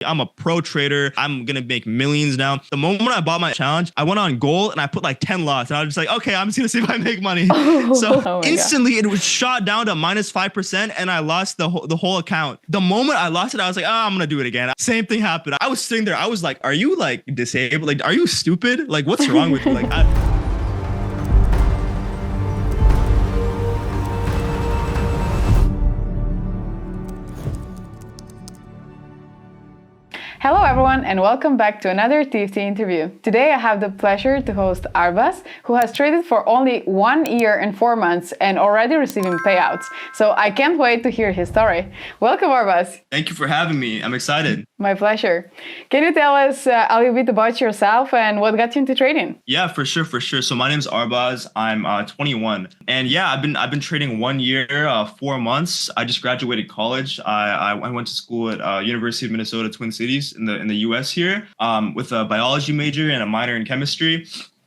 I'm a pro trader. I'm going to make millions now. The moment I bought my challenge, I went on goal and I put like 10 lots. And I was just like, okay, I'm just going to see if I make money. So Oh my instantly it was shot down to minus 5% and I lost the whole account. The moment I lost it, I was like, oh, I'm going to do it again. Same thing happened. I was sitting there. I was like, are you like disabled? Like, are you stupid? Like, what's wrong with you? Like, Hello everyone and welcome back to another TFT interview. Today I have the pleasure to host Arbaz, who has traded for only 1 year and 4 months and already receiving payouts. So I can't wait to hear his story. Welcome Arbaz. Thank you for having me. I'm excited. My pleasure. Can you tell us a little bit about yourself and what got you into trading? Yeah, for sure. So my name is Arbaz. I'm 21, and yeah, I've been trading 1 year, 4 months. I just graduated college. I went to school at University of Minnesota, Twin Cities in the U.S. here, with a biology major and a minor in chemistry.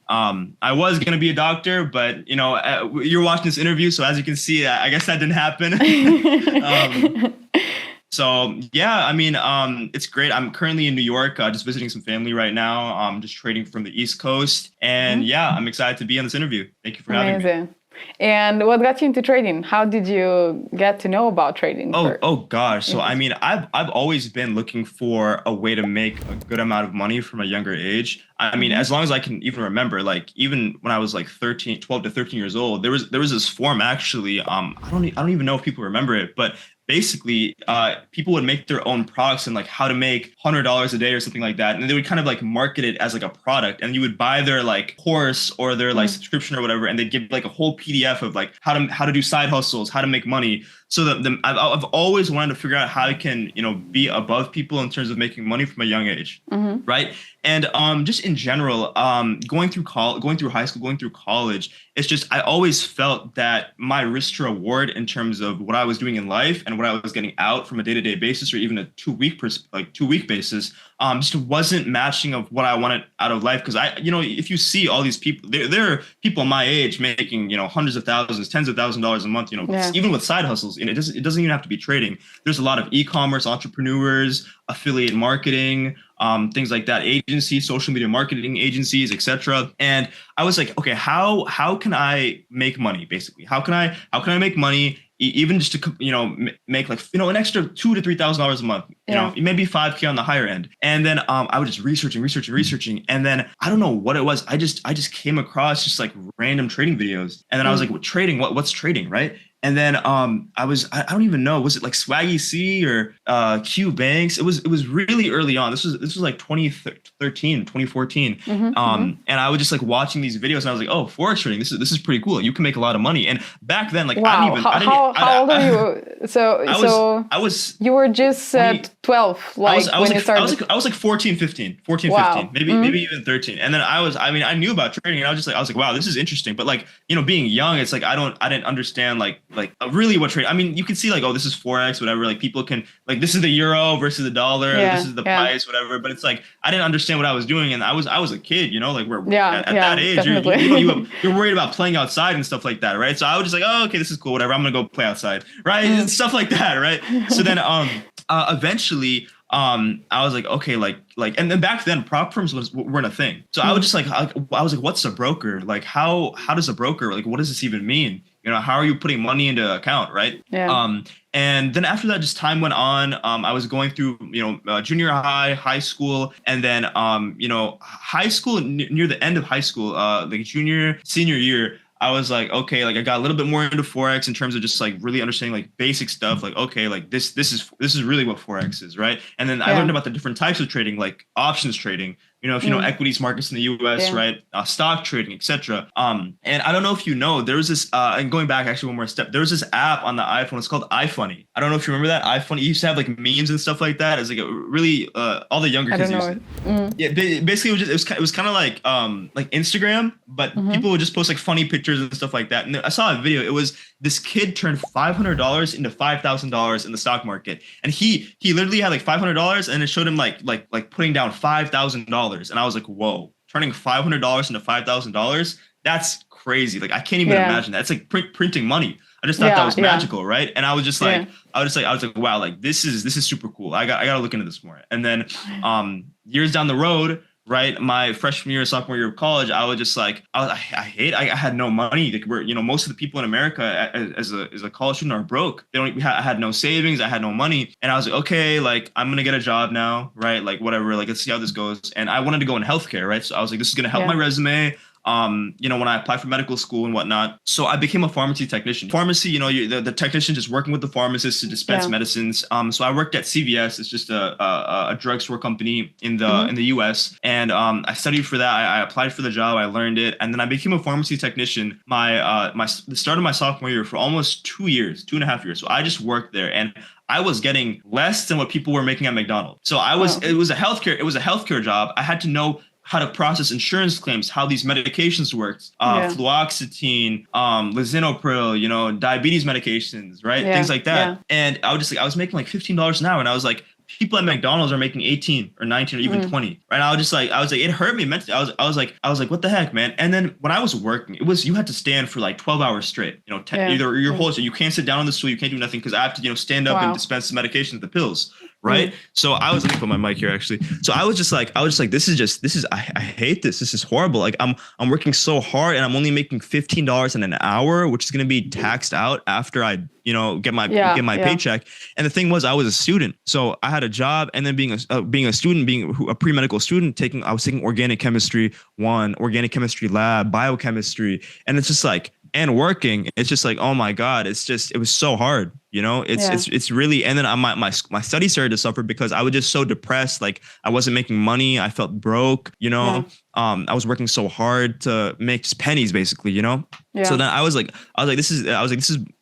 I was gonna be a doctor, but you know, you're watching this interview, so as you can see, I guess that didn't happen. So yeah, I mean, it's great. I'm currently in New York, just visiting some family right now. I'm just trading from the East Coast, and yeah, I'm excited to be on this interview. Thank you for having me. And what got you into trading? How did you get to know about trading? Oh gosh. So I mean, I've always been looking for a way to make a good amount of money from a younger age. I mean, as long as I can even remember, like even when I was like 12 to 13 years old, there was this form actually. I don't even know if people remember it, but basically people would make their own products and like how to make $100 a day or something like that, and they would kind of like market it as like a product, and you would buy their like course or their like subscription or whatever, and they'd give like a whole PDF of like how to do side hustles, how to make money. So I've always wanted to figure out how I can, you know, be above people in terms of making money from a young age, right? And just in general, going through high school, going through college, it's just I always felt that my risk to reward in terms of what I was doing in life and what I was getting out from a day-to-day basis or even a 2 week basis, just wasn't matching of what I wanted out of life. Because you know, if you see all these people, there are people my age making, you know, hundreds of thousands, tens of thousands of dollars a month, you know, even with side hustles. And it doesn't even have to be trading. There's a lot of e-commerce entrepreneurs, affiliate marketing, things like that, agencies, social media marketing agencies, etc. And I was like, okay, how can I make money? Basically, how can I make money? Even just to, you know, make like, you know, an extra $2,000 to $3,000 a month, you know, maybe 5K on the higher end. And then I was just researching. And then I don't know what it was. I just came across just like random trading videos. And then I was like, what trading? What's trading? Right. And then I don't even know, was it like Swaggy C or Q Banks? It was really early on. This was like 2013, 2014. And I was just like watching these videos and I was like, oh, forex trading, this is pretty cool. You can make a lot of money. And back then, like, wow. How old are you? So you were just 12, like when you started. I was like 14, 15, maybe even 13. And then I knew about trading, and I was like, wow, this is interesting. But like, you know, being young, it's like I didn't understand like really what trade. I mean, you can see like, oh, this is forex, whatever. Like people can like, this is the euro versus the dollar. This is the price, whatever. But it's like I didn't understand what I was doing, and I was a kid, you know, like at that age, you're worried about playing outside and stuff like that, right? So I was just like, oh, okay, this is cool, whatever. I'm gonna go play outside, right? And stuff like that, right? So then eventually I was like, okay, and then back then prop firms weren't a thing. So I was just like, what's a broker? Like, how does a broker, like, what does this even mean? You know, how are you putting money into an account, right? And then after that, just time went on. I was going through, you know, junior high school, and then, you know, high school, near the end of high school, like senior year, I was like, okay, like I got a little bit more into forex in terms of just like really understanding like basic stuff. Like, okay, like this is really what forex is, right? And then I learned about the different types of trading, like options trading. You know, if you know equities markets in the U.S., right? Stock trading, etc. And I don't know if you know, there was this, and going back actually one more step, there was this app on the iPhone. It's called iFunny. I don't know if you remember that. iFunny, it used to have like memes and stuff like that. It's like a really, all the younger kids used it. Yeah, basically it was kind of like Instagram, but people would just post like funny pictures and stuff like that. And I saw a video. It was this kid turned $500 into $5,000 in the stock market, and he literally had like $500, and it showed him like putting down $5,000. And I was like, whoa, turning $500 into $5,000, that's crazy. Like, I can't even imagine that. It's like printing money. I just thought that was Yeah. magical, right? And I was just like, Yeah. I was like, wow, like this is super cool. I got to look into this more. And then years down the road, right, my freshman year, sophomore year of college, I was just like, I had no money. Like most of the people in America as a college student are broke. I had no savings, I had no money, and I was like, okay, like I'm gonna get a job now, right? Like whatever, like let's see how this goes. And I wanted to go in healthcare, right? So I was like, this is gonna help my resume. When I applied for medical school and whatnot. So I became a pharmacy technician. Pharmacy, the technician just working with the pharmacist to dispense medicines. So I worked at CVS. It's just a drugstore company in the US. And I studied for that. I applied for the job. I learned it. And then I became a pharmacy technician the start of my sophomore year for almost 2.5 years. So I just worked there. And I was getting less than what people were making at McDonald's. So it was a healthcare job. I had to know how to process insurance claims, how these medications worked, fluoxetine, lisinopril, diabetes medications, right? Things like that. Yeah. And I was making like $15 an hour, and I was like, people at McDonald's are making 18 or 19 or even 20. Right. And I was like, it hurt me mentally. I was like, what the heck, man? And then when I was working, you had to stand for like 12 hours straight, either your whole, so you can't sit down on the stool, you can't do nothing because I have to, stand up and dispense the medications, the pills. Right. So let me put my mic here actually. So I was just like, I hate this. This is horrible. Like I'm working so hard and I'm only making $15 in an hour, which is going to be taxed out after I, get my paycheck. And the thing was, I was a student. So I had a job, and then being a student, being a pre-medical student, I was taking organic chemistry 1, organic chemistry lab, biochemistry. And it's just like, and working, it's just like, oh my God, it was so hard. It's really, and then my studies started to suffer because I was just so depressed. Like I wasn't making money. I felt broke, I was working so hard to make pennies basically, So then I was like, this is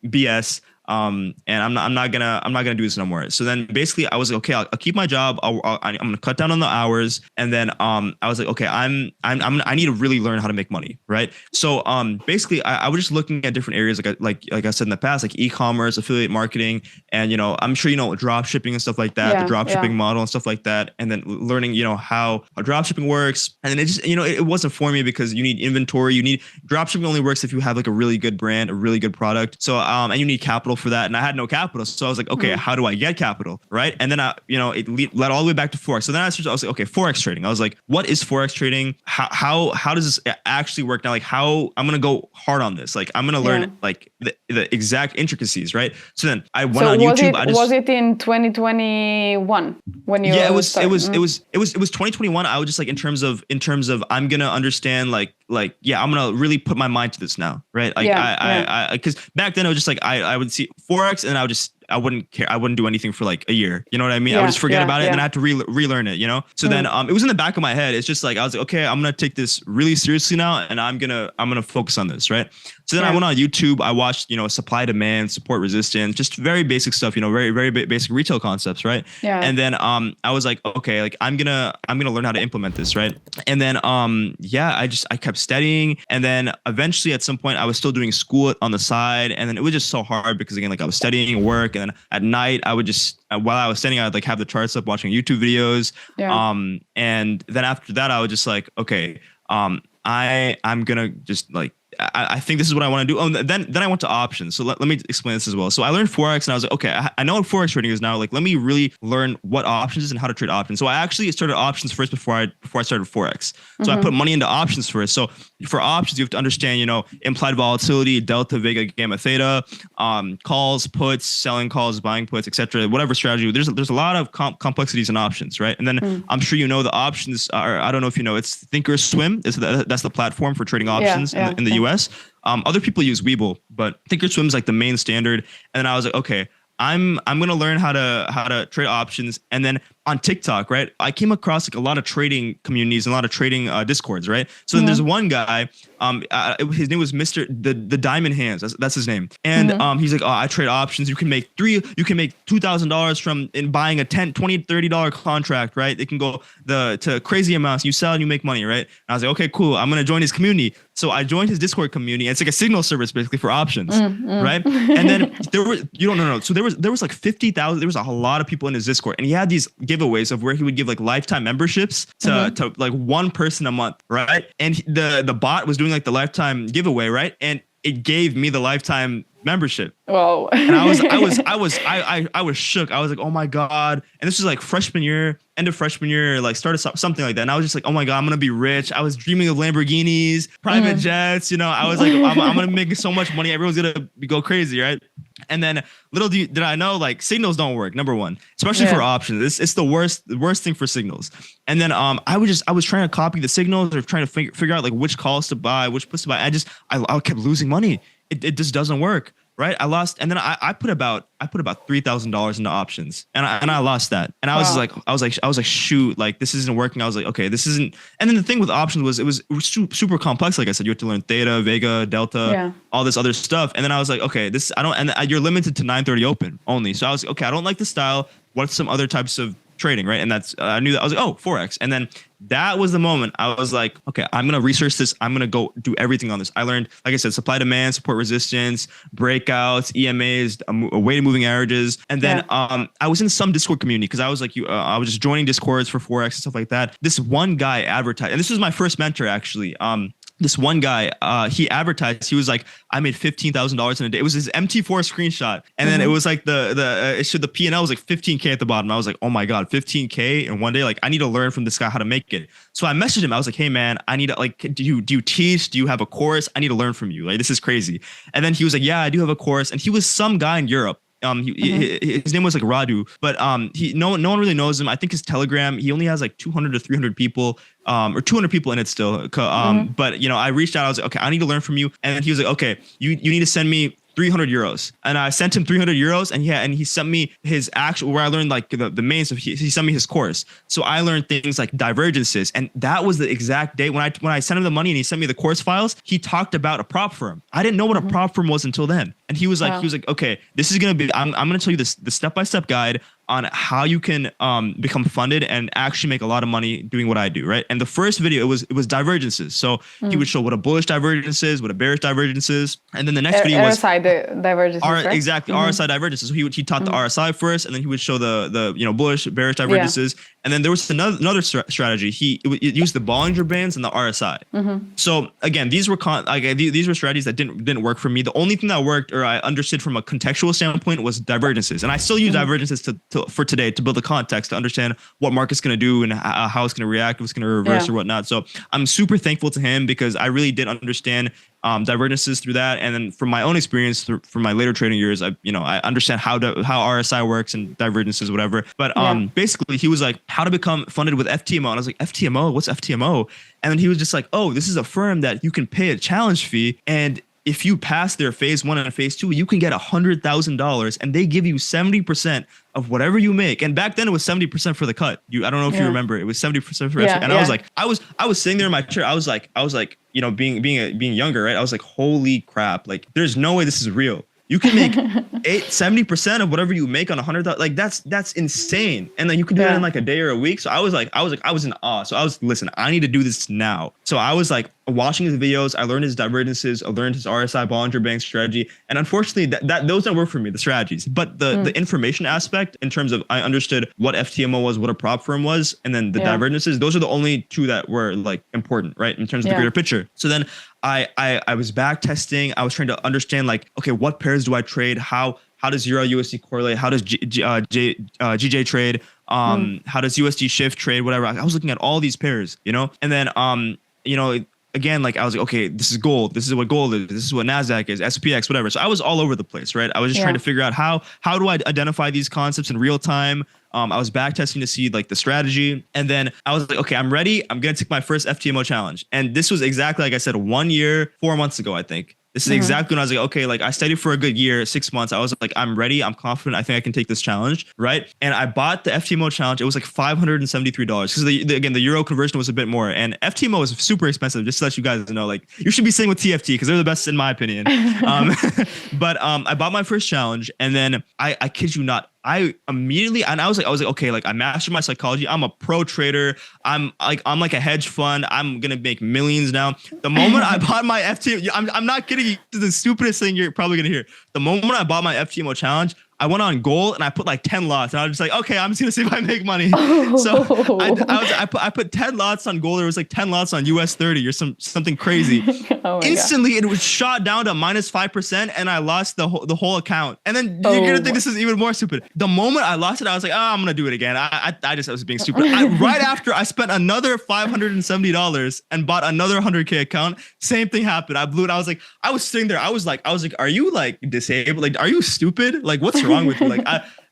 BS. And I'm not gonna do this no more. So then basically I was like, okay, I'll keep my job. I'm gonna cut down on the hours. And then I was like, okay, I need to really learn how to make money, right? So basically I was just looking at different areas like I said in the past, like e-commerce, affiliate marketing, and I'm sure drop shipping and stuff like that, the drop shipping model and stuff like that, and then learning how drop shipping works. And then it just it wasn't for me because you need inventory. Drop shipping only works if you have like a really good brand, a really good product. So and you need capital for that, and I had no capital. So I was like, okay, how do I get capital, right? And then it led all the way back to forex. So then I was like, okay, forex trading. I was like, what is forex trading? How does this actually work now? Like how I'm gonna go hard on this. Like I'm gonna learn like the exact intricacies, right? So then I went on YouTube. Was it in 2021 when you? Yeah, it was 2021. I was just like in terms of I'm gonna understand like I'm gonna really put my mind to this now, right? Like I because back then I was just like I would see forex and I wouldn't care. I wouldn't do anything for like a year. You know what I mean? I would just forget about it, and then I had to relearn it. So then it was in the back of my head. It's just like I was like, okay, I'm gonna take this really seriously now, and I'm gonna focus on this, right? So then I went on YouTube. I watched supply, demand, support, resistance, just very basic stuff. Very very basic retail concepts, right? Yeah. And then I was like, okay, like I'm gonna learn how to implement this, right? And then I kept studying, and then eventually at some point I was still doing school on the side, and then it was just so hard because again, like I was studying, work, and then at night I would just while I was studying, I would like have the charts up, watching YouTube videos. And then after that I was just like, okay, I'm gonna just like I think this is what I want to do. Oh, then I went to options. So let me explain this as well. So I learned forex, and I was like, okay, I know what forex trading is now. Like, let me really learn what options is and how to trade options. So I actually started options first before I started forex. So I put money into options first. So for options, you have to understand, implied volatility, delta, vega, gamma, theta, calls, puts, selling calls, buying puts, etc. Whatever strategy. There's a lot of complexities in options, right? And then I'm sure the options are, I don't know if it's Thinkorswim. That's the platform for trading options in the US. Other people use Webull, but Thinkorswim is like the main standard. And then I was like, okay, I'm gonna learn how to trade options. And then on TikTok, right, I came across like a lot of trading communities and a lot of trading discords, right? So then there's one guy, his name was Mr. the Diamond Hands. That's his name. And he's like, oh, I trade options. You can make $2,000 from in buying a $10, $20, $30 contract, right? It can go to crazy amounts. You sell and you make money, right? And I was like, okay, cool. I'm gonna join his community. So I joined his Discord community. And it's like a signal service basically for options, right? And then there were So there was like 50,000. There was a lot of people in his Discord, and he had these giveaways of where he would give like lifetime memberships to like one person a month, right? And the bot was doing like the lifetime giveaway, right? And it gave me the lifetime membership. Whoa. And I was shook. I was like, oh my God. And this was like freshman year, end of freshman year, like started something like that. And I was just like, oh my God, I'm going to be rich. I was dreaming of Lamborghinis, private jets. You know, I was like, I'm going to make so much money. Everyone's going to go crazy. Right. And then little did I know, like, signals don't work. Number one, especially for options. It's the worst thing for signals. And then I was trying to copy the signals or trying to figure out like which calls to buy, which puts to buy. I kept losing money. It just doesn't work. Right. I lost. And then I put about $3,000 into options and I lost that. And I was like, shoot, like this isn't working. I was like, okay, this isn't. And then the thing with options was it was super complex. Like I said, you have to learn theta, vega, delta, all this other stuff. And then I was like, okay, you're limited to 9:30 open only. So I was okay, I don't like the style. What's some other types of trading? Right. And that's, I knew that. I was like, oh, forex. And then that was the moment I was like, okay, I'm going to research this. I'm going to go do everything on this. I learned, like I said, supply demand, support resistance, breakouts, EMAs, weighted moving averages. And then I was in some Discord community because I was like, I was just joining Discords for forex and stuff like that. This one guy advertised, and this was my first mentor actually. This one guy, he advertised, he was like, I made $15,000 in a day. It was his MT4 screenshot. And then it was like it showed the P&L was like 15K at the bottom. I was like, oh my God, 15K in one day. Like I need to learn from this guy how to make it. So I messaged him. I was like, hey man, I need to like, do you teach? Do you have a course? I need to learn from you. Like, this is crazy. And then he was like, yeah, I do have a course. And he was some guy in Europe. His name was like Radu, but no one really knows him. I think his Telegram, he only has like 200 to 300 people, or 200 people in it still. But you know, I reached out. I was like, okay, I need to learn from you. And then he was like, okay, you need to send me 300 euros. And I sent him 300 euros and he sent me his actual, where I learned like the main stuff. He sent me his course. So I learned things like divergences. And that was the exact day when I sent him the money and he sent me the course files, he talked about a prop firm. I didn't know what a prop firm was until then. And he was like, okay, this is going to be, I'm going to tell you this, the step-by-step guide on how you can become funded and actually make a lot of money doing what I do, right? And the first video, it was divergences. So he would show what a bullish divergence is, what a bearish divergence is, and then the next video was RSI divergences. Right? Exactly, RSI divergences. So he taught the RSI first, and then he would show the bullish, bearish divergences, and then there was another strategy. He used the Bollinger Bands and the RSI. So again, these were these were strategies that didn't work for me. The only thing that worked, or I understood from a contextual standpoint, was divergences, and I still use divergences for today to build the context to understand what market's going to do and how it's going to react, if it's going to reverse or whatnot. So I'm super thankful to him because I really did understand divergences through that. And then from my own experience, from my later trading years, I understand how RSI works and divergences, whatever. But basically he was like, how to become funded with FTMO. And I was like, FTMO? What's FTMO? And then he was just like, oh, this is a firm that you can pay a challenge fee, and if you pass their phase 1 and phase 2, you can get $100,000 and they give you 70% of whatever you make. And back then it was 70% for the cut. I don't know if you remember, it was 70% for and I was like, I was sitting there in my chair. I was like, being younger, right? I was like, holy crap. Like, there's no way this is real. You can make 70% of whatever you make on 100,000. Like that's insane. And then you can do that in like a day or a week. So I was in awe. So listen, I need to do this now. So I was like watching his videos. I learned his divergences. I learned his RSI Bollinger Bands strategy. And unfortunately those don't work for me, the strategies, but the information aspect in terms of, I understood what FTMO was, what a prop firm was. And then the divergences, those are the only two that were like important, right? In terms of the greater picture. So then I was back testing. I was trying to understand like, okay, what pairs do I trade? How does Euro USD correlate? How does GJ trade? How does USD shift trade? Whatever. I was looking at all these pairs, and then again, like I was like, okay, this is gold. This is what gold is. This is what NASDAQ is, SPX, whatever. So I was all over the place, right? I was just trying to figure out how do I identify these concepts in real time. I was back testing to see like the strategy. And then I was like, okay, I'm ready. I'm going to take my first FTMO challenge. And this was exactly, like I said, 1 year, 4 months ago, I think. This is exactly when I was like, okay, like I studied for a good year, 6 months. I was like, I'm ready. I'm confident. I think I can take this challenge. Right. And I bought the FTMO challenge. It was like $573 because again, the euro conversion was a bit more, and FTMO is super expensive. Just to let you guys know, like you should be sitting with TFT because they're the best in my opinion. But I bought my first challenge, and then I kid you not, I immediately, and I was like, okay, like I mastered my psychology. I'm a pro trader. I'm like a hedge fund. I'm going to make millions now. The moment I bought my FTMO, I'm not kidding you. This is the stupidest thing you're probably going to hear. The moment I bought my FTMO challenge, I went on gold and I put like 10 lots, and I was just like, okay, I'm just gonna see if I make money. So I put 10 lots on gold. There was like 10 lots on US 30 or something crazy. Instantly, it was shot down to -5%, and I lost the whole account. And then you're gonna think this is even more stupid. The moment I lost it, I was like, oh, I'm gonna do it again. I was being stupid. Right after I spent another $570 and bought another 100K account, same thing happened. I blew it. I was sitting there. I was like, are you like disabled? Like, are you stupid? Like, what's wrong with you? Like,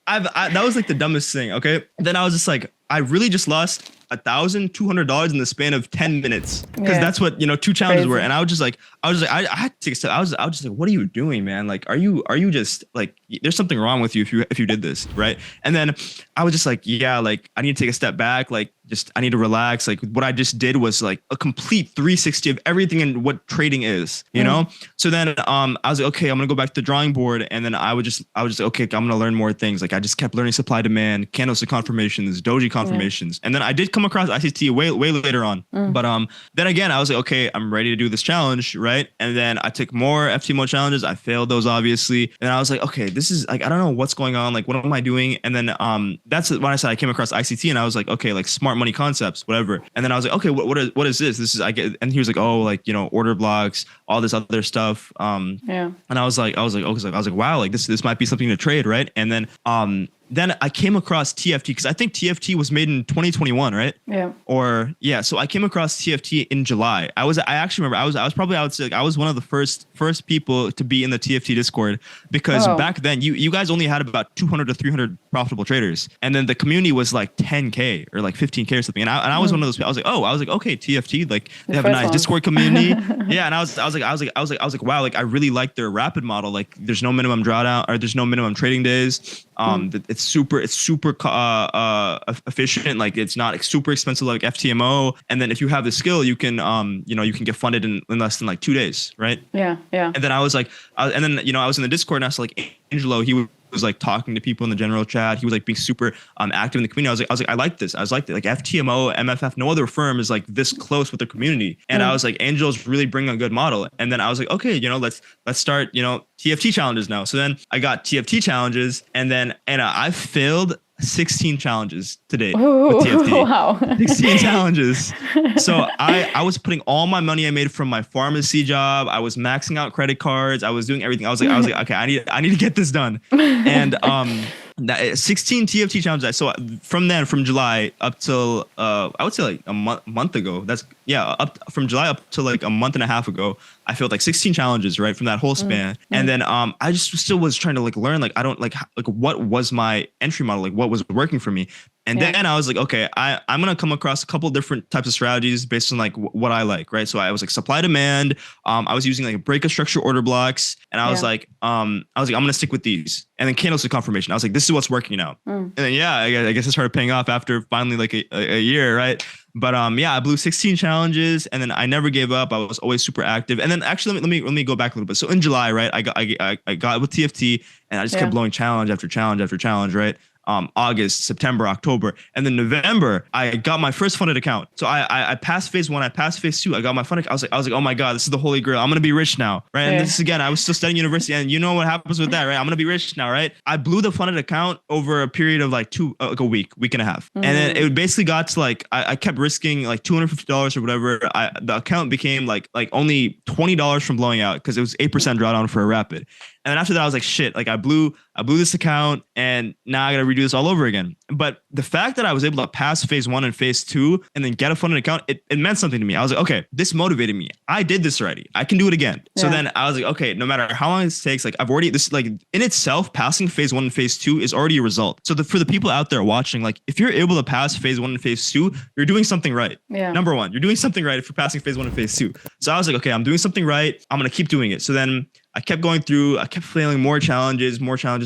that was like the dumbest thing. Okay. Then I was just like, I really just lost $1,200 in the span of 10 minutes, because that's what, 2 challenges were. And I was like, I had to take a step. I was just like, what are you doing, man? Like, are you just like, there's something wrong with you if you did this, right? And then I was just like, yeah, like I need to take a step back. Like, I need to relax. Like, what I just did was like a complete 360 of everything and what trading is, you know? So then I was like, okay, I'm gonna go back to the drawing board. And then I was just like, okay, I'm gonna learn more things. Like, I just kept learning supply demand, candlestick confirmations, doji confirmations. And then I did come across ICT way later on. But then again, I was like, okay, I'm ready to do this challenge, right? And then I took more FTMO challenges. I failed those, obviously. And I was like, okay, this is like, I don't know what's going on. Like, what am I doing? And then that's when I said I came across ICT, and I was like, okay, like smart money concepts, whatever. And then I was like, okay, what is this? This is, I get, and he was like, oh, like, order blocks, all this other stuff. And I was like, wow, like this might be something to trade, right? And then I came across TFT, because I think TFT was made in 2021, right? Yeah. So I came across TFT in July. I actually remember I was probably, I would say, like, I was one of the first people to be in the TFT Discord, because back then you guys only had about 200 to 300 profitable traders, and then the community was like 10K or like 15K or something. And I was one of those. I was like, okay, TFT, like they have a nice Discord community. Yeah. And I was like, wow, like I really like their rapid model. Like, there's no minimum drawdown, or there's no minimum trading days. It's super efficient. Like, it's not super expensive like FTMO. And then if you have the skill, you can you can get funded in less than like 2 days, right? Yeah. And then I was like, I was in the Discord, and I was like, Angelo, he was like talking to people in the general chat. He was like being super active in the community. I was like, I like this. I was like FTMO, MFF, no other firm is like this close with the community. And I was like, Angel's really bringing a good model. And then I was like, okay, let's start, TFT challenges now. So then I got TFT challenges, and then I failed 16 challenges to date with TFT. Wow. 16 challenges. So I was putting all my money I made from my pharmacy job. I was maxing out credit cards. I was doing everything. I was like, okay, I need to get this done. And 16 TFT challenges. So from July up till I would say like a month ago. From July up to like a month and a half ago, I failed like 16 challenges, right, from that whole span. And then I just still was trying to like learn, like I don't like what was my entry model, like what was working for me. And then I was like, okay, I'm going to come across a couple different types of strategies based on like what I like, right? So I was like supply demand. I was using like break of structure order blocks. And I was like, I'm going to stick with these. And then candlestick confirmation. I was like, this is what's working now. And then, I guess it started paying off after finally like a year, right? But I blew 16 challenges, and then I never gave up. I was always super active. And then actually, let me go back a little bit. So in July, right, I got with TFT, and I just kept blowing challenge after challenge after challenge, right? August, September, October, and then November, I got my first funded account. So I passed phase 1, I passed phase 2, I got my funded account. I was like, oh my God, this is the holy grail. I'm gonna be rich now, right? And this is, again, I was still studying university, and you know what happens with that, right? I'm gonna be rich now, right? I blew the funded account over a period of like a week and a half, and then it basically got to like I kept risking like $250 or whatever. The account became like only $20 from blowing out, because it was 8% drawdown for a rapid. And then after that, I was like, shit, like I blew this account, and now I got to redo this all over again. But the fact that I was able to pass phase 1 and phase 2 and then get a funded account, it meant something to me. I was like, okay, this motivated me. I did this already. I can do it again. Yeah. So then I was like, okay, no matter how long it takes, like I've already, this like in itself, passing phase 1 and phase 2 is already a result. So for the people out there watching, like if you're able to pass phase 1 and phase 2, you're doing something right. Yeah. Number one, you're doing something right if you're passing phase 1 and phase 2. So I was like, okay, I'm doing something right. I'm going to keep doing it. So then I kept going through, I kept failing more challenges.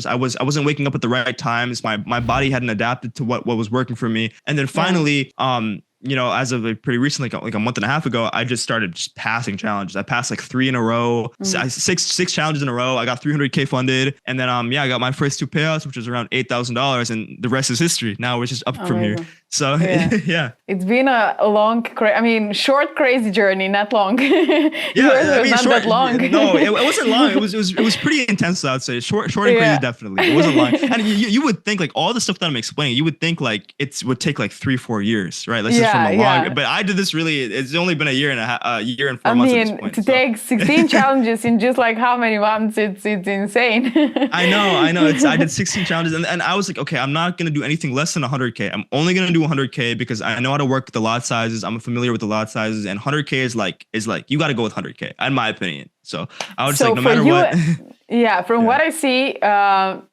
I wasn't waking up at the right times. My body hadn't adapted to what was working for me. And then finally, as of like pretty recently, like a month and a half ago, I just started just passing challenges. I passed like 3 in a row, six challenges in a row. I got 300K funded. And then, I got my first 2 payouts, which was around $8,000, and the rest is history. Now it's just up from here. So Yeah. yeah. It's been a long, short, crazy journey, not long. Yeah, Yours I was mean, not short. that long. No, it wasn't long. It was pretty intense. I'd say short and crazy, Yeah. definitely. It wasn't long. And you would think like all the stuff that I'm explaining, you would think like it would take like 3-4 years, right? This is from Yeah, a yeah. long. But I did this really. It's only been a year and a year and 4 I months at this mean, point. to So. take 16 challenges in just like how many months, it's insane. I know. I did 16 challenges, and I was like, okay, I'm not gonna do anything less than 100K. I'm only gonna do 100K because I know how to work the lot sizes. I'm familiar with the lot sizes, and 100K is like you got to go with 100K, in my opinion. So I was So like, no for matter you, what. yeah, from Yeah. what I see,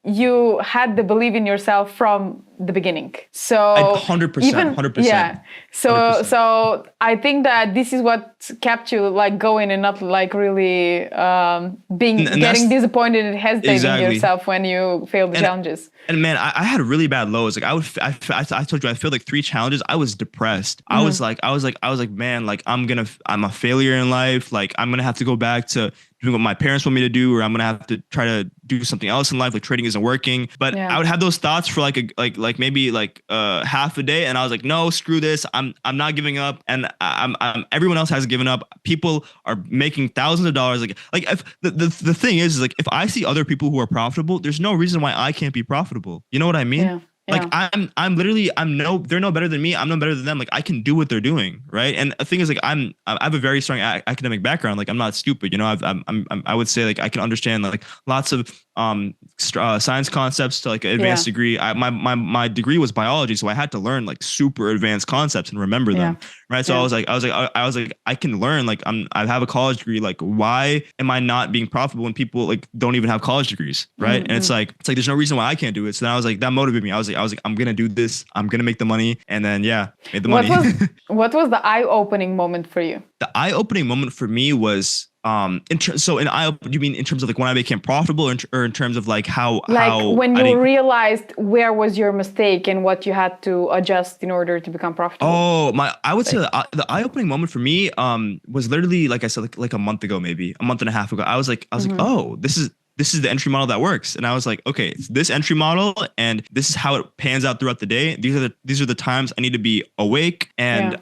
you had the belief in yourself from the beginning. So 100%, even 100%. yeah. So 100%. so I think that this is what kept you like going and not like really getting disappointed and hesitating exactly. yourself when you fail the challenges. And man, I had really bad lows. Like I told you, I failed like 3 challenges. I was depressed. I was like, man, like I'm a failure in life. Like I'm gonna have to go back to doing what my parents want me to do, or I'm gonna have to try to do something else in life. Like trading isn't working. But I would have those thoughts for like maybe half a day, and I was like, no, screw this. I'm not giving up, and I'm everyone else has given up. People are making thousands of dollars. Like if the thing is like if I see other people who are profitable, there's no reason why I can't be profitable. You know what I mean? Yeah. Like they're no better than me. I'm no better than them. Like I can do what they're doing, right? And the thing is, like I have a very strong academic background. Like I'm not stupid, you know. I would say like I can understand like lots of science concepts to like an advanced degree. My degree was biology, so I had to learn like super advanced concepts and remember them, right? So I was like I can learn. Like I have a college degree. Like why am I not being profitable when people like don't even have college degrees, right? And it's like there's no reason why I can't do it. So then I was like that motivated me. I was like I'm gonna do this. I'm gonna make the money, and then made the money. What was the eye-opening moment for you? The eye-opening moment for me was you mean in terms of like when I became profitable, or in terms of like how when you realized where was your mistake and what you had to adjust in order to become profitable? I would say the eye-opening moment for me was literally like I said like a month ago, maybe a month and a half ago. I was like oh, this is the entry model that works. And I was like, okay, it's this entry model, and this is how it pans out throughout the day. These are the times I need to be awake, and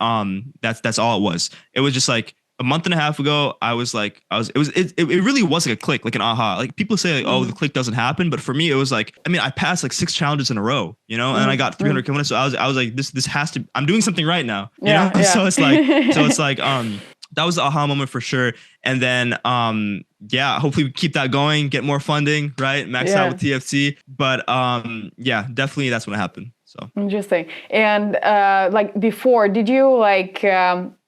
that's all it was. It was just like a month and a half ago, it really was like a click, like an aha. Like people say like, oh, the click doesn't happen. But for me, it was like, I mean, I passed like 6 challenges in a row, you know, and I got 300 kilometers. So I was like, this has to, I'm doing something right now, you know? So it's like, that was the aha moment for sure. And then, hopefully we keep that going, get more funding, right? Max out with TFT. But definitely that's when it happened. So interesting. And like before, did you like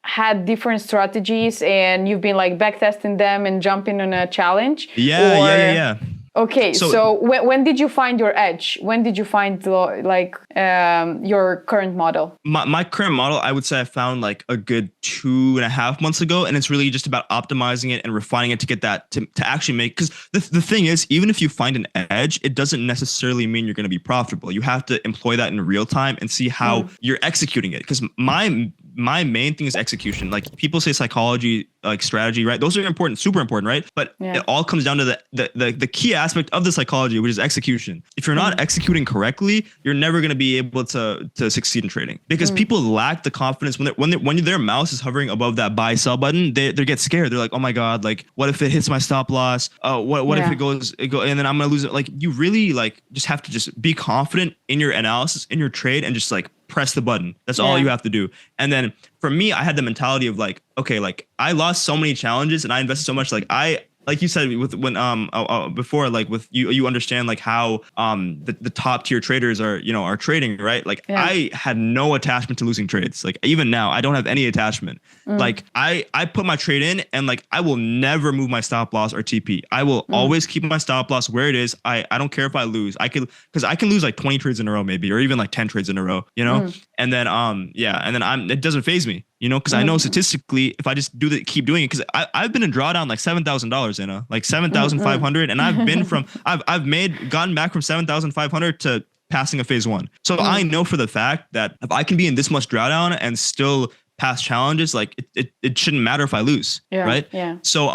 had different strategies and you've been like backtesting them and jumping on a challenge? Yeah. Okay, so when did you find your edge? When did you find your current model? My current model, I would say I found like a good 2.5 months ago, and it's really just about optimizing it and refining it to get that to actually make. Because the thing is, even if you find an edge, it doesn't necessarily mean you're going to be profitable. You have to employ that in real time and see how you're executing it. Because my main thing is execution. Like people say psychology, like strategy, right? Those are important, super important, right? But it all comes down to the key aspect of the psychology, which is execution. If you're not executing correctly, you're never going to be able to succeed in trading, because people lack the confidence when their mouse is hovering above that buy sell button. They get scared. They're like, oh my god, like what if it hits my stop loss? What if it goes and then I'm gonna lose it? Like you really like just have to just be confident in your analysis, in your trade, and just like press the button. That's all you have to do. And then for me, I had the mentality of like, okay, like I lost so many challenges and I invested so much. Like you said before, like with you understand like how the top tier traders are trading, right? Like I had no attachment to losing trades. Like even now, I don't have any attachment. Like I put my trade in, and like I will never move my stop loss or TP. I will always keep my stop loss where it is. I don't care if I lose. Because I can lose like 20 trades in a row maybe, or even like 10 trades in a row, you know? And then it doesn't phase me. You know, because I know statistically, if I just keep doing it, because I've been in drawdown like $7,000, Anna, like 7,500, and I've been gotten back from 7,500 to passing a phase 1. So I know for the fact that if I can be in this much drawdown and still pass challenges, like it shouldn't matter if I lose, right? Yeah. So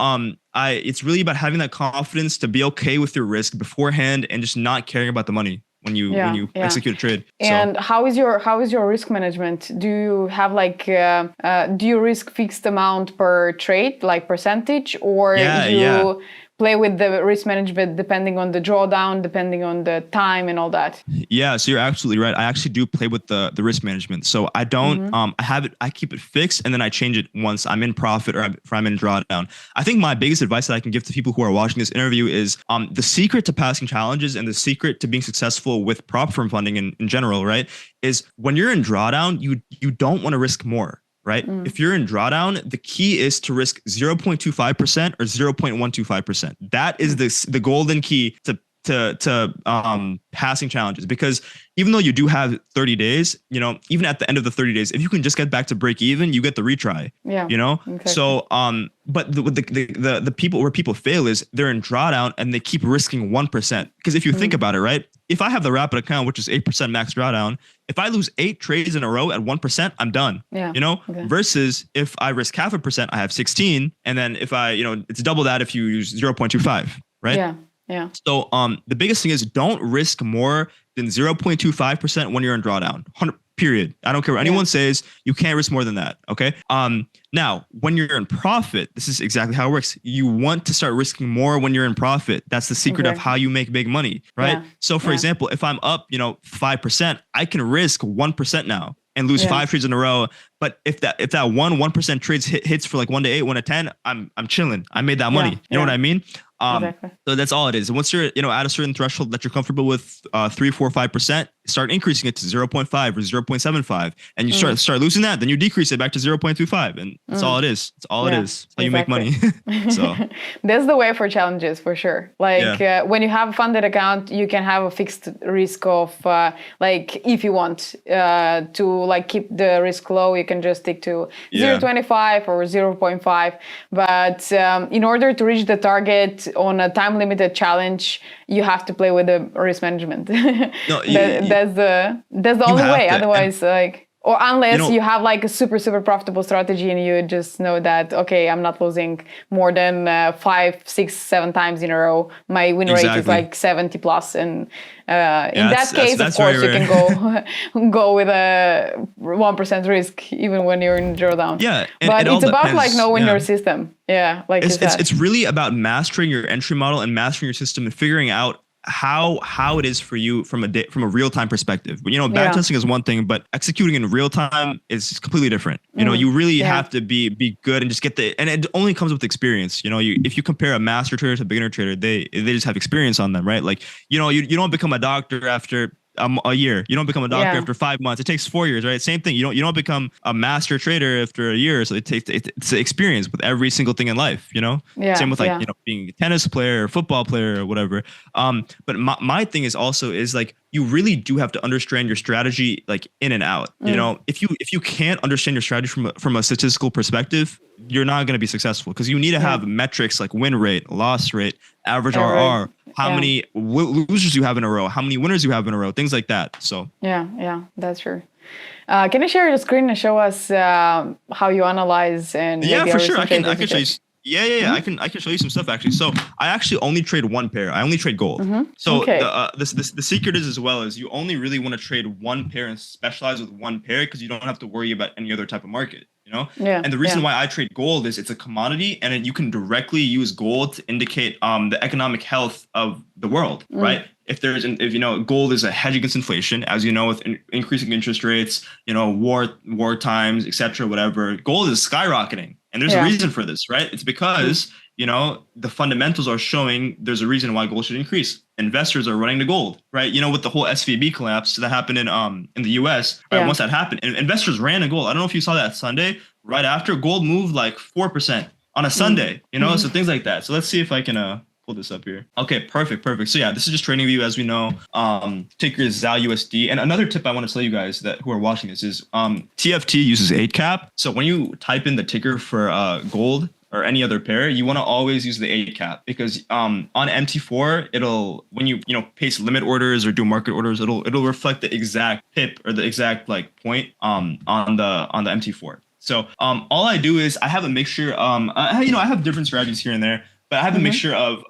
it's really about having that confidence to be okay with your risk beforehand and just not caring about the money. when you execute a trade. And how is your risk management? Do you have like do you risk fixed amount per trade, like percentage, or you play with the risk management depending on the drawdown, depending on the time and all that? Yeah, so you're absolutely right. I actually do play with the risk management. So I don't I keep it fixed and then I change it once I'm in profit or if I'm in drawdown. I think my biggest advice that I can give to people who are watching this interview is the secret to passing challenges and the secret to being successful with prop firm funding in general, right? Is when you're in drawdown, you don't want to risk more. Right? If you're in drawdown, the key is to risk 0.25% or 0.125%. That is the golden key to passing challenges, because even though you do have 30 days, even at the end of the 30 days, if you can just get back to break even, you get the retry. Yeah. Exactly. So but the people where people fail is they're in drawdown and they keep risking 1%. Because if you think about it, right? If I have the rapid account, which is 8% max drawdown, if I lose 8 trades in a row at 1%, I'm done. Yeah. Versus if I risk 0.5%, I have 16. And then if I, it's double that if you use 0.25, right? Yeah. Yeah. So the biggest thing is don't risk more than 0.25% when you're in drawdown. Period. I don't care what anyone says. You can't risk more than that. Okay. Now, when you're in profit, this is exactly how it works. You want to start risking more when you're in profit. That's the secret of how you make big money, right? Yeah. So, for example, if I'm up, 5%, I can risk 1% now and lose 5 trades in a row. But if that 1% trades hits for like 1 to 8, 1 to 10, I'm chilling. I made that money. You know what I mean? Exactly. So that's all it is. Once you're, at a certain threshold that you're comfortable with, 3, 4, 5%, start increasing it to 0.5 or 0.75, and you start losing that, then you decrease it back to 0.25, and that's all it is. That's all it is. That's how you make money. So that's the way for challenges, for sure. Like when you have a funded account, you can have a fixed risk of like if you want to like keep the risk low, you can just stick to 0.25 or 0.5. But in order to reach the target on a time limited challenge, you have to play with the risk management. No, that's the only way. Otherwise, or unless you have like a super profitable strategy and you just know that, okay, I'm not losing more than 5, 6, 7 times in a row. My win rate is like 70 plus. And in that case, of course, you can go with a 1% risk even when you're in drawdown. Yeah. But it's about like knowing your system. Yeah. Like it's really about mastering your entry model and mastering your system and figuring out how it is for you from a real-time perspective. But backtesting is one thing, but executing in real time is completely different. You really have to be good and just and it only comes with experience. If you compare a master trader to a beginner trader, they just have experience on them, right? Like you don't become a doctor after a year. You don't become a doctor after 5 months. It takes 4 years, right? Same thing. You don't become a master trader after a year. So it's the experience with every single thing in life, Same with being a tennis player or football player or whatever. But my thing is like, you really do have to understand your strategy like in and out. If you can't understand your strategy from a statistical perspective, you're not going to be successful, because you need to have metrics like win rate, loss rate, average RR, how many losers you have in a row, how many winners you have in a row, things like that. So yeah, that's true. Can you share your screen and show us how you analyze and for sure. I can show you. Yeah. Mm-hmm. I can show you some stuff actually. So I actually only trade one pair. I only trade gold. Mm-hmm. So the secret is, as well, as you only really want to trade one pair and specialize with one pair, because you don't have to worry about any other type of market. And the reason why I trade gold is it's a commodity, and you can directly use gold to indicate the economic health of the world, right? If gold is a hedge against inflation, as with increasing interest rates, war times, etc., whatever, gold is skyrocketing. And there's a reason for this, right? It's because, the fundamentals are showing there's a reason why gold should increase. Investors are running to gold, right? With the whole SVB collapse that happened in the US, right? Once that happened, investors ran to gold. I don't know if you saw that Sunday. Right after, gold moved like 4% on a Sunday, so things like that. So let's see if I can pull this up here. Okay, perfect. So yeah, this is just TradingView, as we know. Ticker is ZALUSD. And another tip I want to tell you guys who are watching this is TFT uses 8 cap. So when you type in the ticker for gold or any other pair, you want to always use the 8 cap, because on MT4, when you paste limit orders or do market orders, it'll reflect the exact pip or the exact point on the MT4. So all I do is I have a mixture. I have different strategies here and there, but I have a mixture of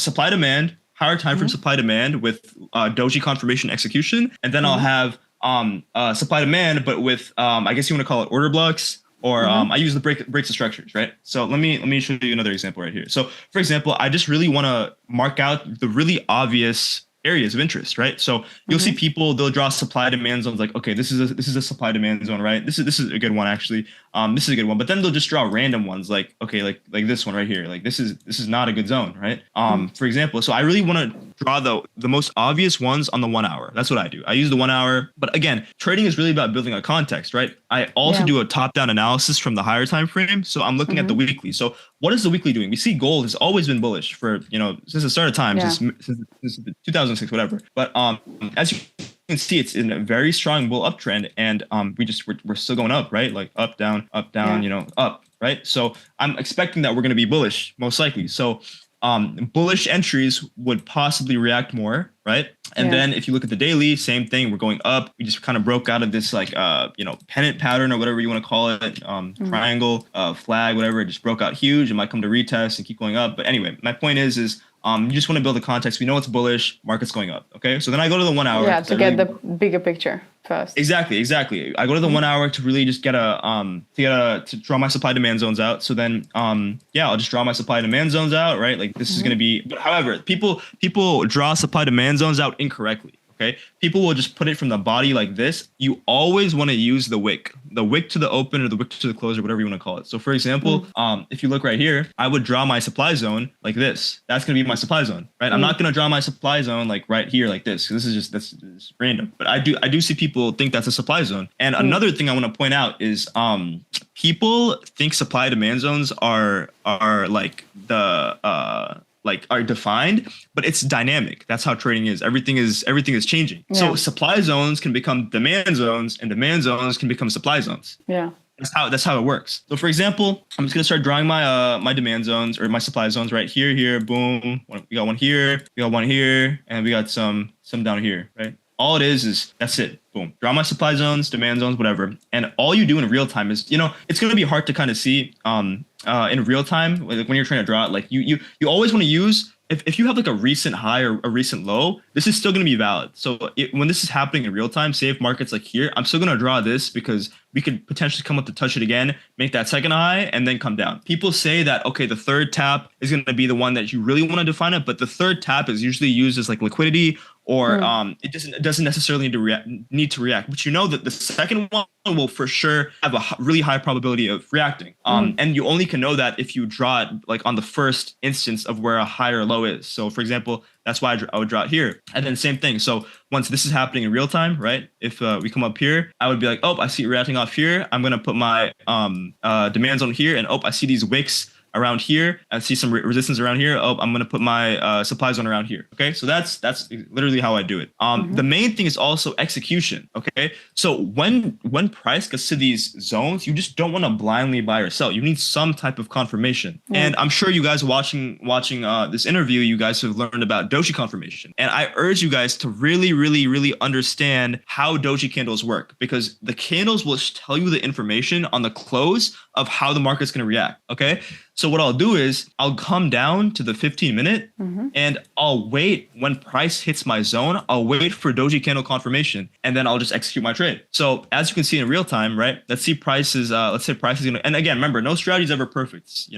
supply demand, higher time frame supply demand with doji confirmation execution, and then I'll have supply demand, but with I guess you want to call it order blocks, or I use the breaks and structures, right? So let me show you another example right here. So for example, I just really want to mark out the really obvious areas of interest, right? So you'll see people, they'll draw supply demand zones like, okay, this is a supply demand zone, right? This is a good one actually. This is a good one, but then they'll just draw random ones like, okay, like this one right here. Like this is not a good zone, right? For example, so I really want to draw the most obvious ones on the 1 hour. That's what I do. I use the 1 hour, but again, trading is really about building a context, right? I also do a top-down analysis from the higher time frame. So I'm looking at the weekly. So what is the weekly doing? We see gold has always been bullish for, since the start of time, since 2006, whatever. But as you can see, it's in a very strong bull uptrend, and we're still going up, right? Like up, down, up, right? So I'm expecting that we're going to be bullish, most likely. So bullish entries would possibly react more, right? And then if you look at the daily, same thing. We're going up. We just kind of broke out of this like pennant pattern or whatever you want to call it, triangle, flag, whatever. It just broke out huge. It might come to retest and keep going up. But anyway, my point is you just want to build a context. We know it's bullish, market's going up. Okay, so then I go to the 1 hour. Yeah, to get the bigger picture first. Exactly. I go to the 1 hour to really just get to draw my supply demand zones out. So then I'll just draw my supply demand zones out, right? Like this is going to be. But however, people draw supply demand zones out incorrectly. Okay, people will just put it from the body like this. You always want to use the wick to the open or the wick to the close or whatever you want to call it. So for example, if you look right here, I would draw my supply zone like this. That's going to be my supply zone, right? I'm not going to draw my supply zone like right here like this, because this is random. But I do see people think that's a supply zone. And another thing I want to point out is people think supply demand zones are like are defined, but it's dynamic. That's how trading is. Everything is changing. Yeah. So supply zones can become demand zones, and demand zones can become supply zones. Yeah. That's how it works. So for example, I'm just gonna start drawing my my demand zones or my supply zones right here, boom. We got one here, we got one here, and we got some down here, right? All it is that's it. Boom. Draw my supply zones, demand zones, whatever. And all you do in real time is, it's going to be hard to kind of see in real time, like when you're trying to draw it. Like you always want to use, if you have like a recent high or a recent low, this is still going to be valid. So when this is happening in real time, say if market's like here, I'm still going to draw this because we could potentially come up to touch it again, make that second high, and then come down. People say that, okay, the third tap is going to be the one that you really want to define it, but the third tap is usually used as like liquidity, or it doesn't necessarily need to react. But that the second one will for sure have a really high probability of reacting. And you only can know that if you draw it like on the first instance of where a high or low is. So for example, that's why I would draw it here. And then same thing. So once this is happening in real time, right? If we come up here, I would be like, I see it reacting off here. I'm going to put my demand zone here, and I see these wicks around here. I see some resistance around here. I'm going to put my supply zone around here. Okay, so that's literally how I do it. The main thing is also execution. Okay, so when price gets to these zones, you just don't want to blindly buy or sell. You need some type of confirmation. And I'm sure you guys watching this interview, you guys have learned about doji confirmation. And I urge you guys to really, really, really understand how doji candles work, because the candles will tell you the information on the close of how the market's going to react. Okay. So what I'll do is I'll come down to the 15-minute and I'll wait when price hits my zone. I'll wait for doji candle confirmation, and then I'll just execute my trade. So as you can see in real time, right? Let's say price is gonna, and again, remember, no strategy is ever perfect. It's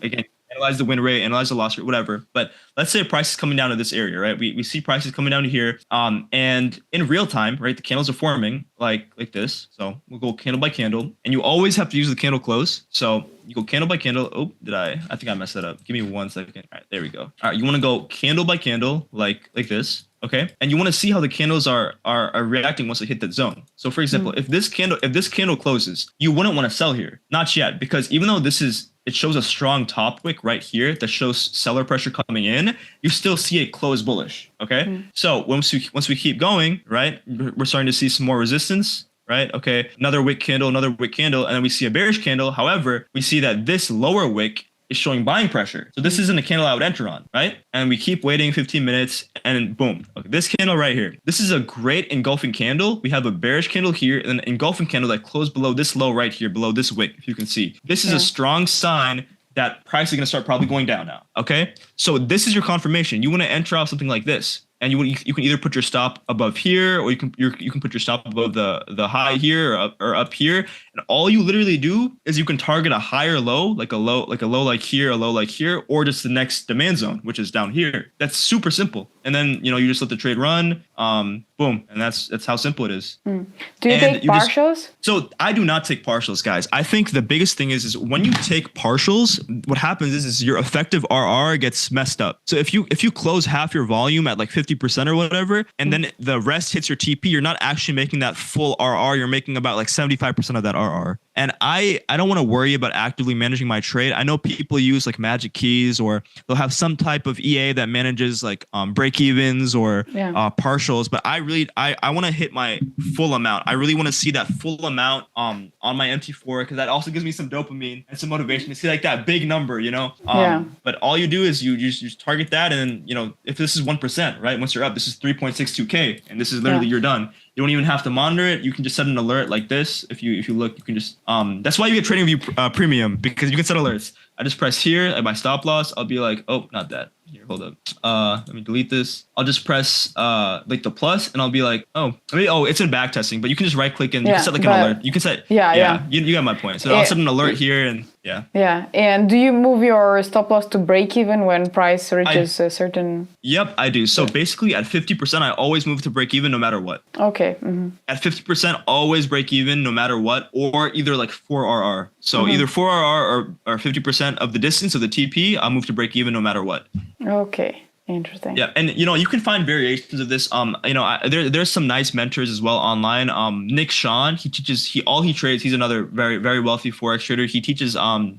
again, analyze the win rate, analyze the loss rate, whatever. But let's say price is coming down to this area, right? We see prices coming down to here. And in real time, right, the candles are forming like this. So we'll go candle by candle, and you always have to use the candle close. So you go candle by candle. Oh, I think I messed that up. Give me 1 second. All right, there we go. All right, you want to go candle by candle like this. Okay, and you want to see how the candles are reacting once they hit that zone. So for example, if this candle closes, you wouldn't want to sell here, not yet, because even though it shows a strong top wick right here that shows seller pressure coming in, you still see it close bullish. Okay, so once we keep going, right, we're starting to see some more resistance. Right. Okay. Another wick candle, and then we see a bearish candle. However, we see that this lower wick is showing buying pressure. So this isn't a candle I would enter on, right? And we keep waiting 15 minutes, and boom. Okay, this candle right here. This is a great engulfing candle. We have a bearish candle here and an engulfing candle that closed below this low right here, below this wick, if you can see. This is a strong sign that price is going to start probably going down now. Okay. So this is your confirmation. You want to enter off something like this. And you can either put your stop above here, or you can put your stop above the high here, or up here. And all you literally do is you can target a higher low, like a low like here, a low like here, or just the next demand zone, which is down here. That's super simple. And then you just let the trade run. Boom, and that's how simple it is. Do you take partials? So I do not take partials, guys. I think the biggest thing is when you take partials, what happens is your effective RR gets messed up. So if you close half your volume at like 50% or whatever, and then the rest hits your TP, you're not actually making that full RR. You're making about like 75% of that RR. And I don't want to worry about actively managing my trade. I know people use like magic keys, or they'll have some type of EA that manages like break evens or partials. But I want to hit my full amount. I really want to see that full amount on my MT4, because that also gives me some dopamine and some motivation to see like that big number, But all you do is you just target that, and then if this is 1%, right? Once you're up, this is 3.62K, and this is literally you're done. You don't even have to monitor it. You can just set an alert like this. If you look, you can just that's why you get TradingView Premium, because you can set alerts. I just press here at my stop loss. I'll be like, oh, not that. Here, hold up. Let me delete this. I'll just press like the plus, and I'll be like, it's in back testing, but you can just right click and you can set like an alert. You can set you got my point. So I'll set an alert here, and yeah. And do you move your stop loss to break even when price reaches a certain? Yep, I do. So basically at 50%, I always move to break even no matter what. Okay. At 50%, always break even no matter what, or either like 4RR. So either 4RR or 50% of the distance of the TP, I'll move to break even no matter what. Okay. Interesting. Yeah, and you can find variations of this. There's some nice mentors as well online. Nick Sean, he trades. He's another very, very wealthy forex trader. He teaches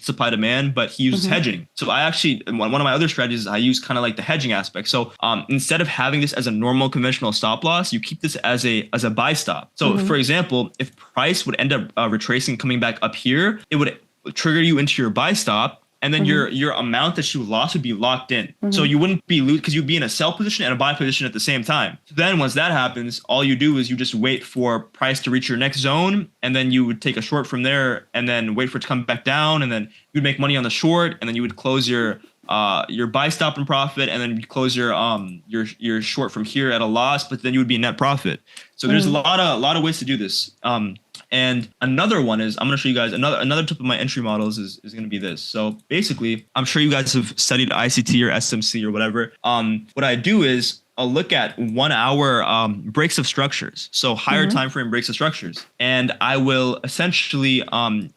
supply demand, but he uses hedging. So I actually, one of my other strategies is I use kind of like the hedging aspect. So instead of having this as a normal conventional stop loss, you keep this as a buy stop. So for example, if price would end up retracing, coming back up here, it would trigger you into your buy stop. And then your amount that you lost would be locked in. So you wouldn't be lose, because you'd be in a sell position and a buy position at the same time. So then once that happens, all you do is you just wait for price to reach your next zone, and then you would take a short from there, and then wait for it to come back down, and then you'd make money on the short, and then you would close your buy stop and profit, and then you close your short from here at a loss, but then you would be net profit. So there's a lot of ways to do this. And another one is, I'm going to show you guys another tip of my entry models is going to be this. So basically, I'm sure you guys have studied ICT or SMC or whatever. What I do is I'll look at 1 hour breaks of structures. So higher time frame breaks of structures. And I will essentially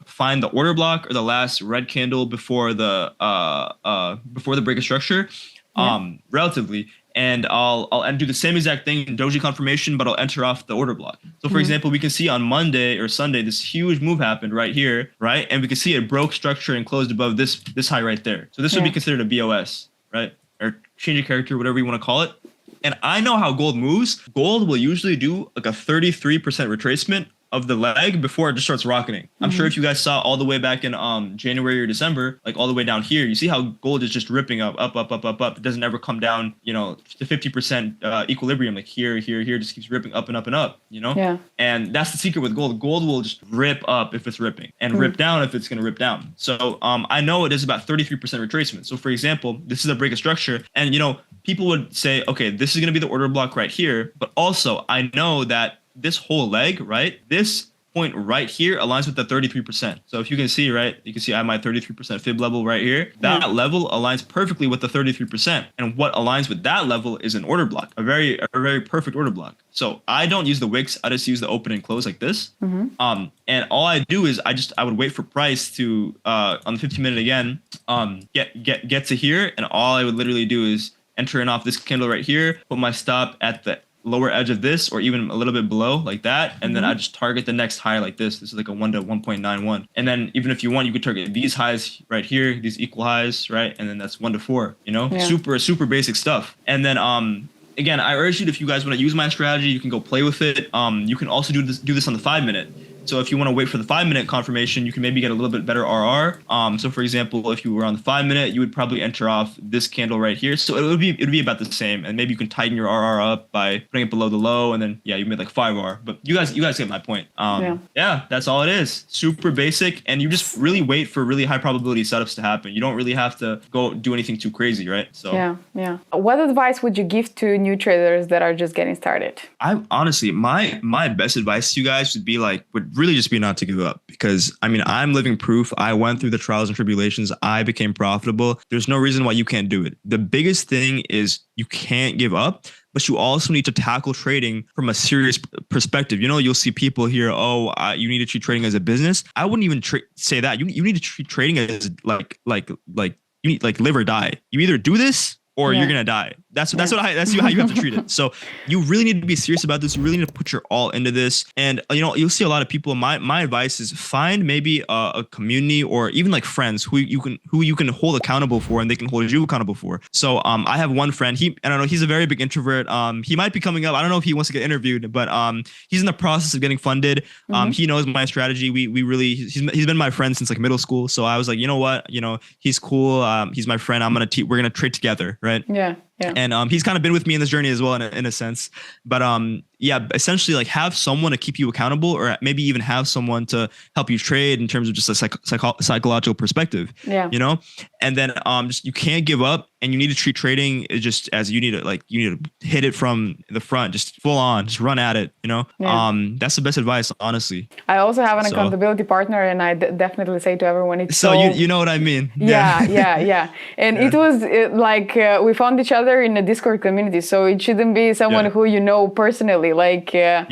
find the order block or the last red candle before the break of structure, relatively. And I'll do the same exact thing in Doji confirmation, but I'll enter off the order block. So for example, we can see on Monday or Sunday, this huge move happened right here, right? And we can see it broke structure and closed above this high right there. So this would be considered a BOS, right? Or change of character, whatever you want to call it. And I know how gold moves. Gold will usually do like a 33% retracement of the leg before it just starts rocketing. I'm sure if you guys saw all the way back in January or December, like all the way down here, you see how gold is just ripping up. It doesn't ever come down, to 50% equilibrium, like here, just keeps ripping up and up and up, Yeah. And that's the secret with gold. Gold will just rip up if it's ripping, and rip down if it's going to rip down. So I know it is about 33% retracement. So for example, this is a break of structure, and people would say, okay, this is going to be the order block right here, but also I know that this whole leg, right? This point right here aligns with the 33%. So if you can see, right, you can see I have my 33% fib level right here. That level aligns perfectly with the 33%. And what aligns with that level is an order block, a very perfect order block. So I don't use the wicks. I just use the open and close like this. And all I do is I would wait for price to on the 15-minute again, get to here, and all I would literally do is enter in off this candle right here, put my stop at the lower edge of this, or even a little bit below like that, and then I just target the next high like this. This is like a 1 to 1.91, and then even if you want, you could target these highs right here, these equal highs, right? And then that's 1 to 4. Super basic stuff. And then again, I urge you, if you guys want to use my strategy, you can go play with it. You can also do this on the 5-minute. So if you want to wait for the 5-minute confirmation, you can maybe get a little bit better RR. So for example, if you were on the 5-minute, you would probably enter off this candle right here. So it would be about the same. And maybe you can tighten your RR up by putting it below the low, and then you made like 5R. But you guys get my point. Yeah, that's all it is. Super basic, and you just really wait for really high probability setups to happen. You don't really have to go do anything too crazy, right? So yeah. What advice would you give to new traders that are just getting started? I honestly, my best advice to you guys would really just be not to give up, because I mean, I'm living proof. I went through the trials and tribulations. I became profitable. There's no reason why you can't do it. The biggest thing is you can't give up, but you also need to tackle trading from a serious perspective. You'll see people here, you need to treat trading as a business. I wouldn't even say that. You need to treat trading as like you need like live or die. You either do this or you're gonna die. That's how you have to treat it. So you really need to be serious about this. You really need to put your all into this. And you'll see a lot of people. My advice is find maybe a community or even like friends who you can hold accountable for, and they can hold you accountable for. So I have one friend. I don't know. He's a very big introvert. He might be coming up. I don't know if he wants to get interviewed, but he's in the process of getting funded. He knows my strategy. He's been my friend since like middle school. So I was like, you know what? He's cool. He's my friend. We're gonna trade together, right? Yeah. And he's kind of been with me in this journey as well, in a sense. But essentially, like, have someone to keep you accountable, or maybe even have someone to help you trade in terms of just a psychological perspective. Yeah. And then just you can't give up, and you need to treat trading just as you need to hit it from the front, just full on, just run at it. That's the best advice, honestly. I also have an accountability partner, and I definitely say to everyone, it's so you know what I mean. Yeah. And it was we found each other in a Discord community, so it shouldn't be someone who you know personally. Yeah.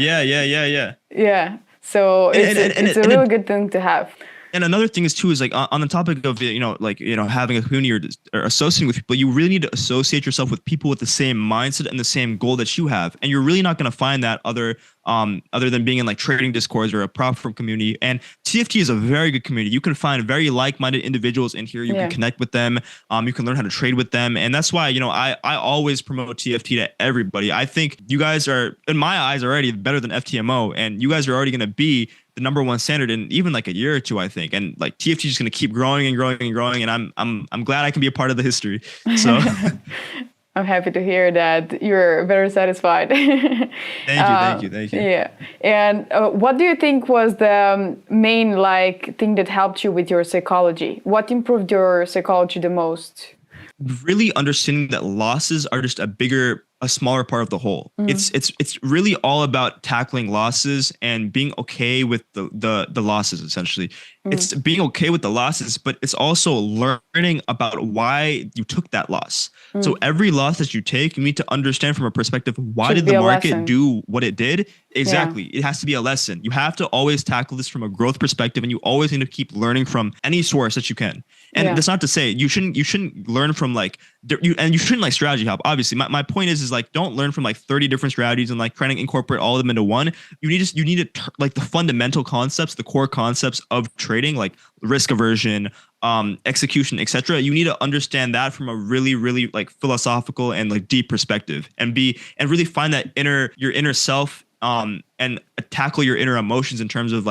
So it's a really good thing to have. And another thing is like on the topic of having a community or associating with people, you really need to associate yourself with people with the same mindset and the same goal that you have. And you're really not going to find that other than being in like trading discords or a prop firm community. And TFT is a very good community. You can find very like-minded individuals in here. You can connect with them. You can learn how to trade with them. And that's why, I always promote TFT to everybody. I think you guys are, in my eyes, already better than FTMO, and you guys are already going to be the number one standard in even like a year or two, I think. And like TFT is going to keep growing and growing and growing. And I'm glad I can be a part of the history. So I'm happy to hear that you're very satisfied. Thank you. Yeah. And what do you think was the main thing that helped you with your psychology? What improved your psychology the most? Really understanding that losses are just a smaller part of the whole. It's really all about tackling losses and being okay with the losses, essentially. It's being okay with the losses, but it's also learning about why you took that loss. So every loss that you take, you need to understand from a perspective, why did the market do what it did? Exactly. It has to be a lesson. You have to always tackle this from a growth perspective, and you always need to keep learning from any source that you can. And that's not to say you shouldn't learn from you shouldn't strategy hop. Obviously, my point is don't learn from 30 different strategies and trying to incorporate all of them into one. You need to the fundamental concepts, the core concepts of trading, like risk aversion, execution, etc. You need to understand that from a really, really philosophical and deep perspective, and really find that your inner self, and tackle your inner emotions in terms of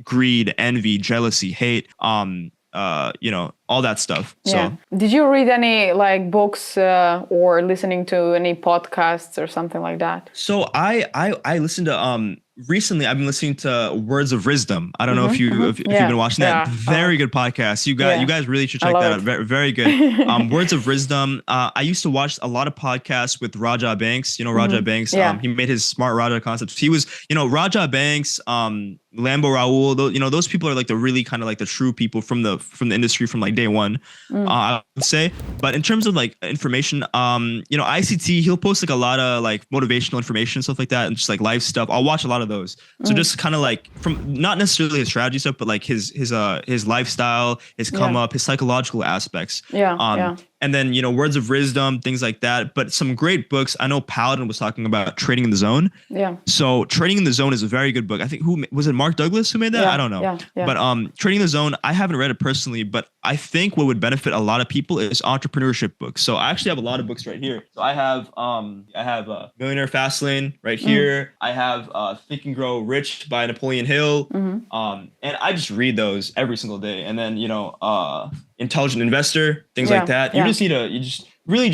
greed, envy, jealousy, hate, all that stuff. So did you read any books or listening to any podcasts or something like that? So I listened to recently I've been listening to Words of Wisdom. I don't know if you've been watching that. Very good podcast. You guys really should check that out. Very, very good. Words of Wisdom. I used to watch a lot of podcasts with Raja Banks. Raja Banks. He made his Smart Raja concepts. He was, Raja Banks, Lambo Raul, those people are the really kind of the true people from the industry from day one, I would say. But in terms of information, ICT, he'll post a lot of motivational information, stuff like that, and just life stuff. I'll watch a lot of those. So just kind of from not necessarily his strategy stuff, but his lifestyle, his come up, his psychological aspects. and then, words of wisdom, things like that. But some great books. I know Paladin was talking about Trading in the Zone. Yeah. So Trading in the Zone is a very good book. I think who was it? Mark Douglas who made that? Yeah, I don't know. yeah. But Trading in the Zone, I haven't read it personally, but I think what would benefit a lot of people is entrepreneurship books. So I actually have a lot of books right here. So I have Millionaire Fastlane right here. I have Think and Grow Rich by Napoleon Hill. And I just read those every single day. And then, Intelligent Investor, things like that. You just need to really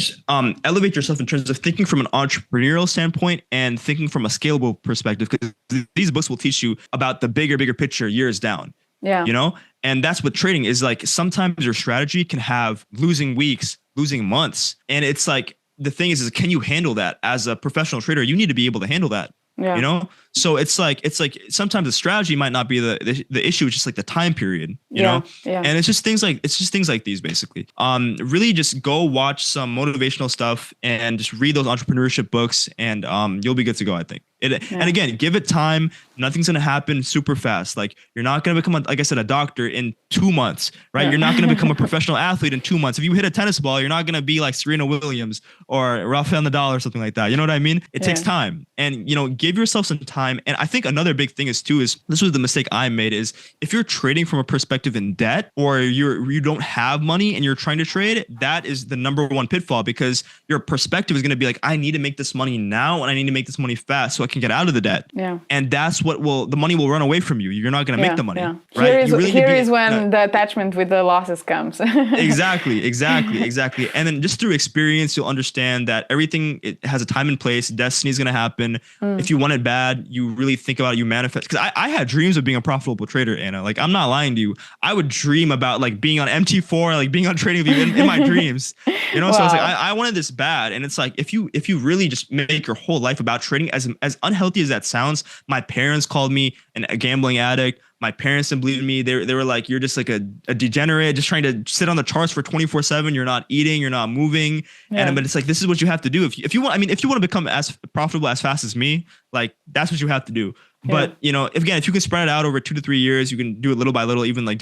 elevate yourself in terms of thinking from an entrepreneurial standpoint and thinking from a scalable perspective, because these books will teach you about the bigger picture years down. Yeah. And that's what trading is like. Sometimes your strategy can have losing weeks, losing months. And it's like, the thing is can you handle that as a professional trader? You need to be able to handle that. Yeah. So it's like sometimes the strategy might not be the issue. It's just like the time period, you know? Yeah. And it's just things like these basically. Really just go watch some motivational stuff and just read those entrepreneurship books, and you'll be good to go, I think. And again, give it time. Nothing's going to happen super fast. Like, you're not going to become, like I said, a doctor in 2 months, right? Yeah. You're not going to become a professional athlete in 2 months. If you hit a tennis ball, you're not going to be like Serena Williams or Rafael Nadal or something like that. You know what I mean? It takes time, and, give yourself some time. And I think another big thing is this was the mistake I made, is if you're trading from a perspective in debt, or you don't have money and you're trying to trade, that is the number one pitfall, because your perspective is going to be like, I need to make this money now, and I need to make this money fast so I can get out of the debt. Yeah. And that's the money will run away from you. You're not going to make the money. Yeah. Right? Here is when the attachment with the losses comes. Exactly. And then just through experience, you'll understand that everything, it has a time and place. Destiny is going to happen. If you want it bad, you really think about it, you manifest. Because I had dreams of being a profitable trader, Anna. Like, I'm not lying to you. I would dream about like being on MT4, like being on TradingView in my dreams. So I was like, I wanted this bad. And it's like, if you really just make your whole life about trading, as unhealthy as that sounds, my parents called me a gambling addict. My parents didn't believe in me. They were like, you're just like a degenerate, just trying to sit on the charts for 24/7. You're not eating, you're not moving. Yeah. But it's like, this is what you have to do. If you want to become as profitable as fast as me, like, that's what you have to do. But, if you can spread it out over 2 to 3 years, you can do it little by little, even like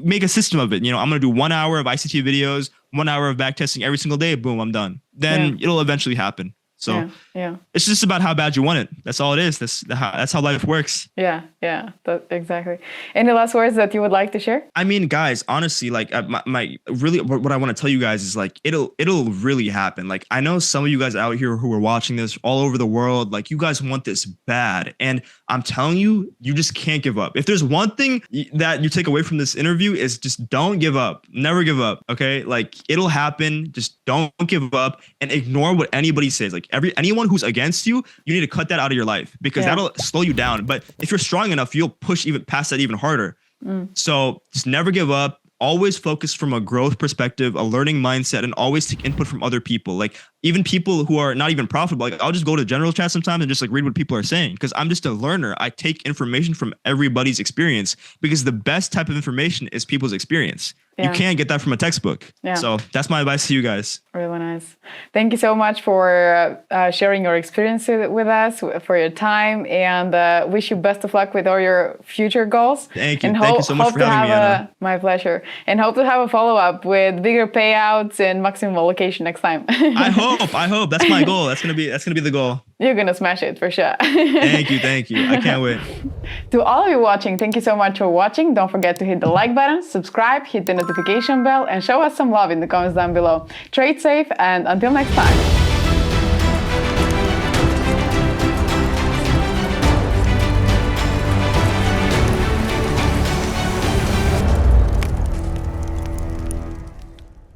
make a system of it. I'm going to do 1 hour of ICT videos, 1 hour of back testing every single day. Boom, I'm done. Then it'll eventually happen. So it's just about how bad you want it. That's all it is. That's how life works. Yeah, exactly. Any last words that you would like to share? I mean, guys, honestly, like my really, what I want to tell you guys is like, it'll really happen. Like, I know some of you guys out here who are watching this all over the world, like, you guys want this bad. And I'm telling you, you just can't give up. If there's one thing that you take away from this interview, is just don't give up. Never give up. Okay. Like, it'll happen. Just don't give up and ignore what anybody says. Like, anyone who's against you, you need to cut that out of your life, because that'll slow you down. But if you're strong enough, you'll push even past that even harder. So just never give up. Always focus from a growth perspective, a learning mindset, and always take input from other people. Like, even people who are not even profitable, like, I'll just go to general chat sometimes and just like read what people are saying, because I'm just a learner. I take information from everybody's experience, because the best type of information is people's experience. You can't get that from a textbook. So that's my advice to you guys. Really nice. Thank you so much for sharing your experience with us, for your time, and wish you best of luck with all your future goals. Thank you. And thank you so much for having me, Anna. My pleasure. And hope to have a follow-up with bigger payouts and maximum allocation next time. I hope. That's my goal. That's gonna be the goal. You're gonna smash it for sure. Thank you. I can't wait. To all of you watching, thank you so much for watching. Don't forget to hit the like button, subscribe, hit the notification bell, and show us some love in the comments down below. Trade safe, and until next time.